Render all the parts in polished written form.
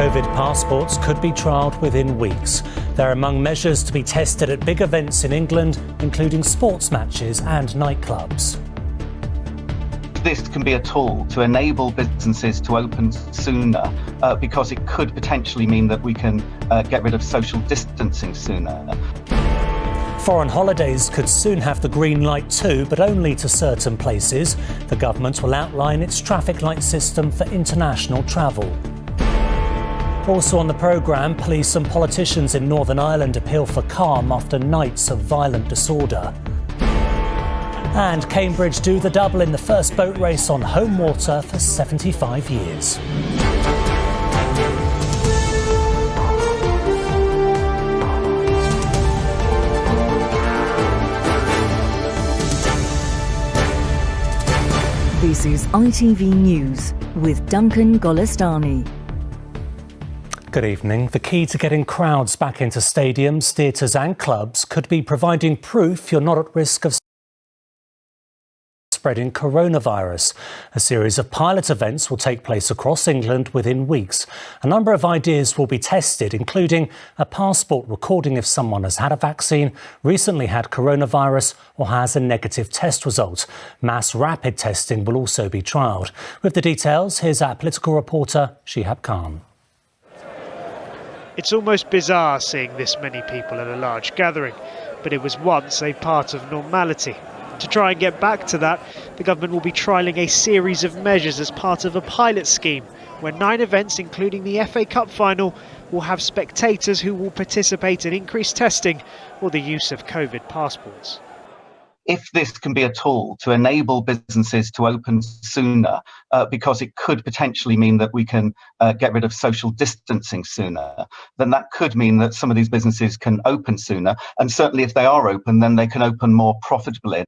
COVID passports could be trialled within weeks. They're among measures to be tested at big events in England, including sports matches and nightclubs. This can be a tool to enable businesses to open sooner because it could potentially mean that we can get rid of social distancing sooner. Foreign holidays could soon have the green light too, but only to certain places. The government will outline its traffic light system for international travel. Also on the programme, police and politicians in Northern Ireland appeal for calm after nights of violent disorder. And Cambridge do the double in the first boat race on home water for 75 years. This is ITV News with Duncan Golestani. Good evening. The key to getting crowds back into stadiums, theatres and clubs could be providing proof you're not at risk of spreading coronavirus. A series of pilot events will take place across England within weeks. A number of ideas will be tested, including a passport recording if someone has had a vaccine, recently had coronavirus or has a negative test result. Mass rapid testing will also be trialled. With the details, here's our political reporter, Shihab Khan. It's almost bizarre seeing this many people at a large gathering, but it was once a part of normality. To try and get back to that, the government will be trialling a series of measures as part of a pilot scheme, where 9 events, including the FA Cup final, will have spectators who will participate in increased testing or the use of COVID passports. If this can be a tool to enable businesses to open sooner, because it could potentially mean that we can get rid of social distancing sooner, then that could mean that some of these businesses can open sooner. And certainly if they are open, then they can open more profitably.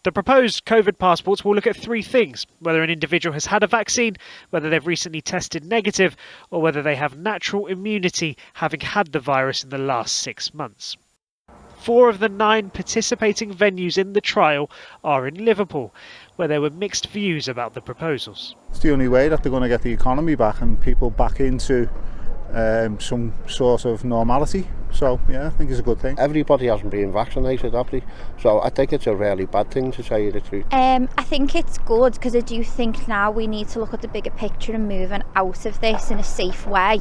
The proposed COVID passports will look at 3 things: whether an individual has had a vaccine, whether they've recently tested negative, or whether they have natural immunity, having had the virus in the last 6 months. 4 of the 9 participating venues in the trial are in Liverpool, where there were mixed views about the proposals. It's the only way that they're going to get the economy back and people back into some sort of normality. So, yeah, I think it's a good thing. Everybody hasn't been vaccinated, have they? So I think it's a really bad thing, to tell you the truth. I think it's good because I do think now we need to look at the bigger picture and moving out of this in a safe way.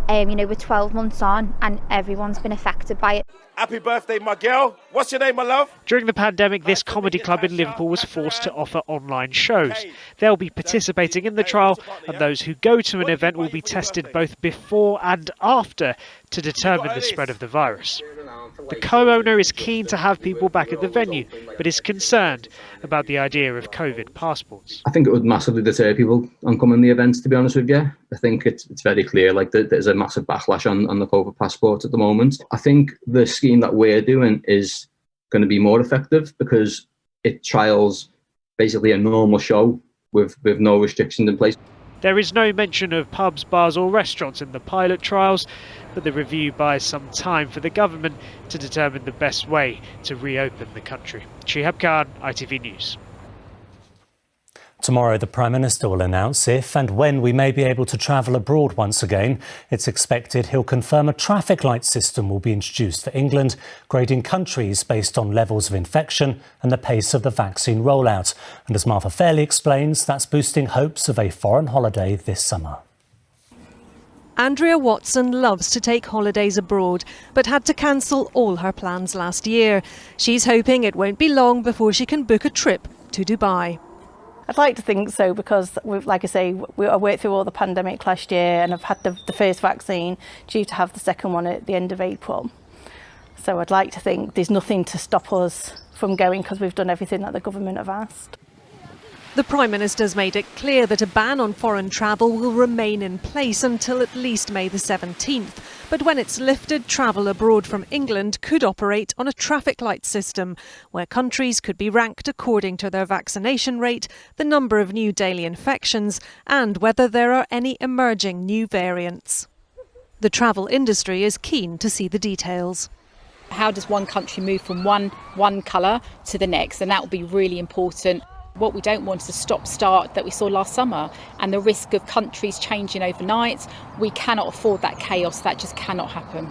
We're 12 months on and everyone's been affected by it. Happy birthday, my girl. What's your name, my love? During the pandemic, this comedy club in Liverpool was forced to offer online shows. They'll be participating in the trial, and those who go to an event will be tested both before and after to determine the spread of the virus. The co-owner is keen to have people back at the venue, but is concerned about the idea of COVID passports. I think it would massively deter people on coming to the events, to be honest with you. I think it's very clear, there's a massive backlash on the COVID passports at the moment. I think the scheme that we're doing is going to be more effective because it trials basically a normal show with no restrictions in place. There is no mention of pubs, bars or restaurants in the pilot trials, but the review buys some time for the government to determine the best way to reopen the country. Shihab Khan, ITV News. Tomorrow, the Prime Minister will announce if and when we may be able to travel abroad once again. It's expected he'll confirm a traffic light system will be introduced for England, grading countries based on levels of infection and the pace of the vaccine rollout. And as Martha Fairley explains, that's boosting hopes of a foreign holiday this summer. Andrea Watson loves to take holidays abroad, but had to cancel all her plans last year. She's hoping it won't be long before she can book a trip to Dubai. I'd like to think so because, like I say, I worked through all the pandemic last year and I've had the first vaccine, due to have the second one at the end of April. So I'd like to think there's nothing to stop us from going because we've done everything that the government have asked. The Prime Minister's made it clear that a ban on foreign travel will remain in place until at least May the 17th. But when it's lifted, travel abroad from England could operate on a traffic light system, where countries could be ranked according to their vaccination rate, the number of new daily infections, and whether there are any emerging new variants. The travel industry is keen to see the details. How does one country move from one colour to the next? And that will be really important. What we don't want is a stop-start that we saw last summer and the risk of countries changing overnight. We cannot afford that chaos. That just cannot happen.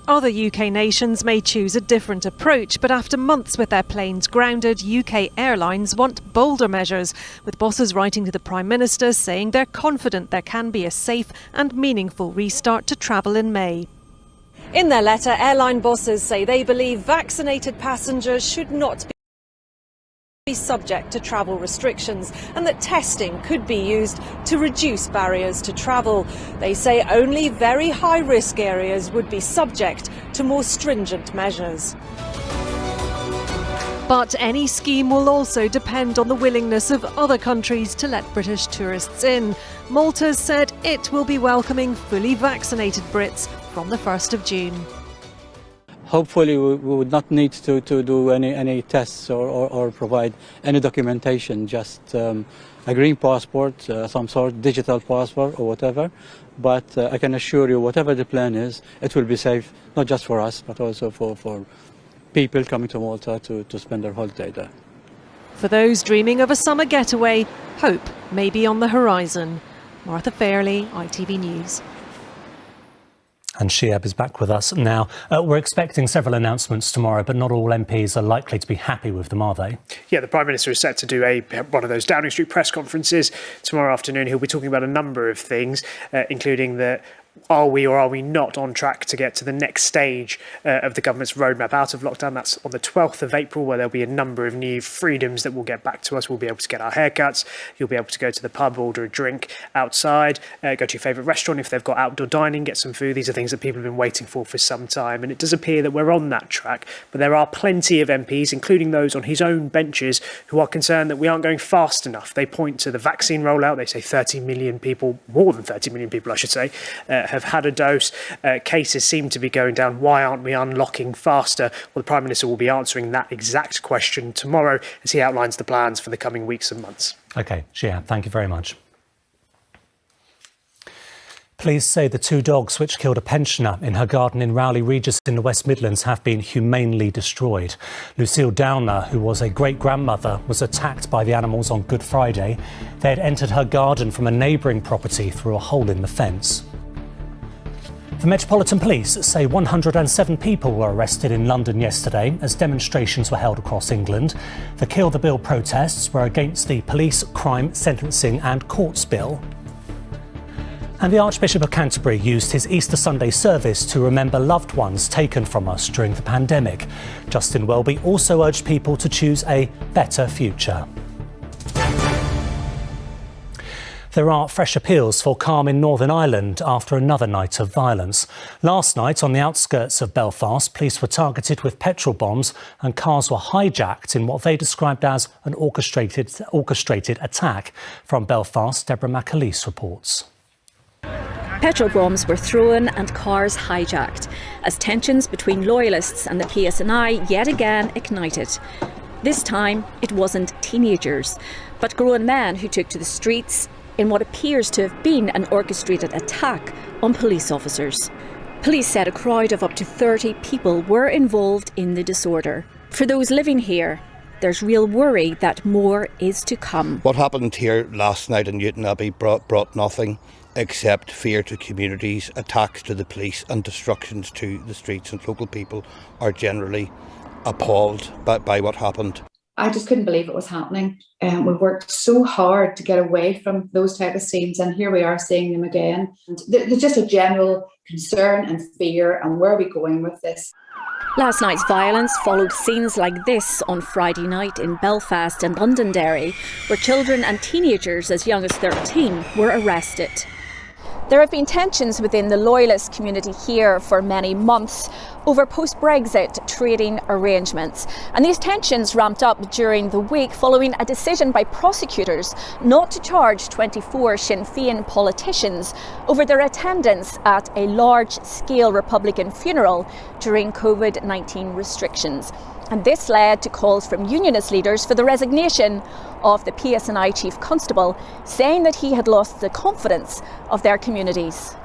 Other UK nations may choose a different approach, but after months with their planes grounded, UK airlines want bolder measures, with bosses writing to the Prime Minister saying they're confident there can be a safe and meaningful restart to travel in May. In their letter, airline bosses say they believe vaccinated passengers should not be subject to travel restrictions and that testing could be used to reduce barriers to travel. They say only very high-risk areas would be subject to more stringent measures. But any scheme will also depend on the willingness of other countries to let British tourists in. Malta said it will be welcoming fully vaccinated Brits from the 1st of June. Hopefully we would not need to do any tests or provide any documentation, just a green passport, some sort, digital passport or whatever. But I can assure you, whatever the plan is, it will be safe, not just for us, but also for people coming to Malta to spend their holiday there. For those dreaming of a summer getaway, hope may be on the horizon. Martha Fairley, ITV News. And Shiab is back with us now. We're expecting several announcements tomorrow, but not all MPs are likely to be happy with them, are they? Yeah, the Prime Minister is set to do one of those Downing Street press conferences tomorrow afternoon. He'll be talking about a number of things, including the are we or are we not on track to get to the next stage of the government's roadmap out of lockdown? That's on the 12th of April, where there'll be a number of new freedoms that will get back to us. We'll be able to get our haircuts. You'll be able to go to the pub, order a drink outside, go to your favourite restaurant if they've got outdoor dining, get some food. These are things that people have been waiting for some time. And it does appear that we're on that track. But there are plenty of MPs, including those on his own benches, who are concerned that we aren't going fast enough. They point to the vaccine rollout. They say 30 million people, more than 30 million people, I should say, have had a dose. Cases seem to be going down. Why aren't we unlocking faster? Well, the Prime Minister will be answering that exact question tomorrow as he outlines the plans for the coming weeks and months. OK, Shiab, thank you very much. Police say the two dogs which killed a pensioner in her garden in Rowley Regis in the West Midlands have been humanely destroyed. Lucille Downer, who was a great-grandmother, was attacked by the animals on Good Friday. They had entered her garden from a neighbouring property through a hole in the fence. The Metropolitan Police say 107 people were arrested in London yesterday as demonstrations were held across England. The Kill the Bill protests were against the Police, Crime, Sentencing and Courts Bill. And the Archbishop of Canterbury used his Easter Sunday service to remember loved ones taken from us during the pandemic. Justin Welby also urged people to choose a better future. There are fresh appeals for calm in Northern Ireland after another night of violence. Last night, on the outskirts of Belfast, police were targeted with petrol bombs and cars were hijacked in what they described as an orchestrated attack. From Belfast, Deborah McAleese reports. Petrol bombs were thrown and cars hijacked as tensions between loyalists and the PSNI yet again ignited. This time, it wasn't teenagers, but grown men who took to the streets in what appears to have been an orchestrated attack on police officers. Police said a crowd of up to 30 people were involved in the disorder. For those living here, there's real worry that more is to come. What happened here last night in Newton Abbey brought nothing except fear to communities, attacks to the police and destructions to the streets, and local people are generally appalled by what happened. I just couldn't believe it was happening. We worked so hard to get away from those type of scenes, and here we are seeing them again. And there's just a general concern and fear, and where are we going with this? Last night's violence followed scenes like this on Friday night in Belfast and Londonderry, where children and teenagers as young as 13 were arrested. There have been tensions within the loyalist community here for many months over post-Brexit trading arrangements. And these tensions ramped up during the week following a decision by prosecutors not to charge 24 Sinn Féin politicians over their attendance at a large-scale Republican funeral during COVID-19 restrictions. And this led to calls from unionist leaders for the resignation of the PSNI Chief Constable, saying that he had lost the confidence of their communities.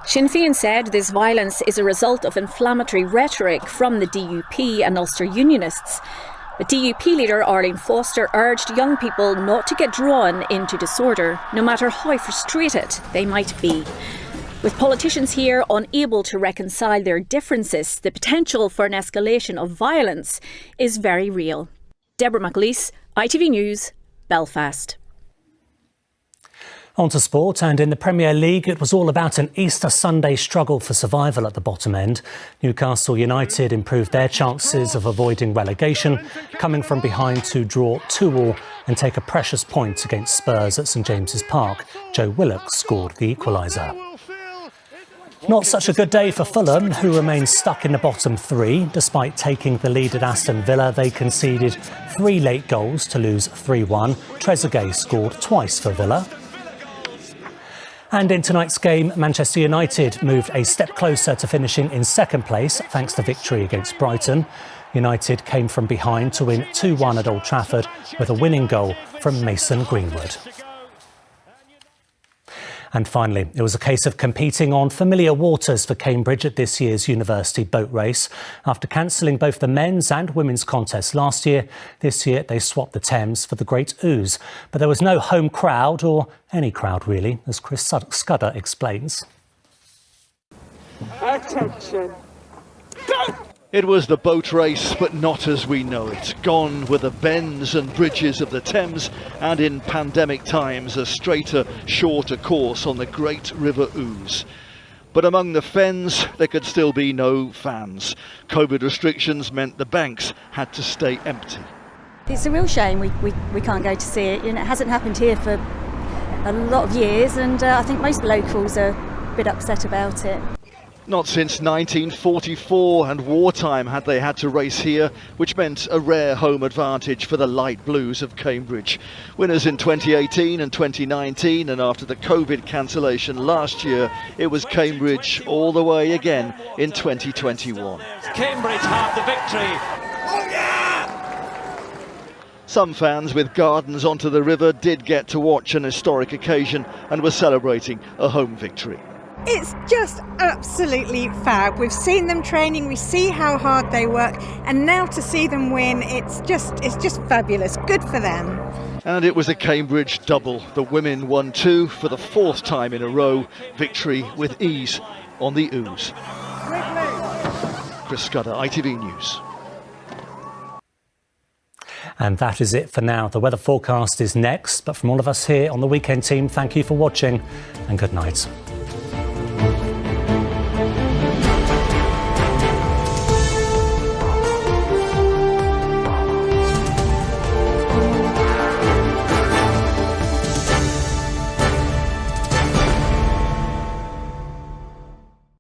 Sinn Féin said this violence is a result of inflammatory rhetoric from the DUP and Ulster unionists. But DUP leader Arlene Foster urged young people not to get drawn into disorder, no matter how frustrated they might be. With politicians here unable to reconcile their differences, the potential for an escalation of violence is very real. Deborah McAleese, ITV News, Belfast. On to sport, and in the Premier League it was all about an Easter Sunday struggle for survival at the bottom end. Newcastle United improved their chances of avoiding relegation, coming from behind to draw 2-2 and take a precious point against Spurs at St James's Park. Joe Willock scored the equaliser. Not such a good day for Fulham, who remain stuck in the bottom three. Despite taking the lead at Aston Villa, they conceded 3 late goals to lose 3-1. Trezeguet scored twice for Villa. And in tonight's game, Manchester United moved a step closer to finishing in second place thanks to victory against Brighton. United came from behind to win 2-1 at Old Trafford with a winning goal from Mason Greenwood. And finally, it was a case of competing on familiar waters for Cambridge at this year's university boat race. After cancelling both the men's and women's contests last year, this year they swapped the Thames for the Great Ouse. But there was no home crowd, or any crowd really, as Chris Scudder explains. Attention. It was the boat race, but not as we know it. Gone were the bends and bridges of the Thames, and in pandemic times a straighter, shorter course on the Great River Ouse. But among the fens, there could still be no fans. COVID restrictions meant the banks had to stay empty. It's a real shame we can't go to see it. You know, it hasn't happened here for a lot of years, and I think most locals are a bit upset about it. Not since 1944 and wartime had they had to race here, which meant a rare home advantage for the light blues of Cambridge. Winners in 2018 and 2019, and after the COVID cancellation last year, it was Cambridge all the way again in 2021. Cambridge have the victory. Some fans with gardens onto the river did get to watch an historic occasion and were celebrating a home victory. It's just absolutely fab. We've seen them training, we see how hard they work, and now to see them win, it's just fabulous. Good for them. And it was a Cambridge double. The women won 2 for the 4th time in a row. Victory with ease on the Ouse. Chris Scudder, ITV News. And that is it for now. The weather forecast is next, but from all of us here on the Weekend Team, thank you for watching and good night.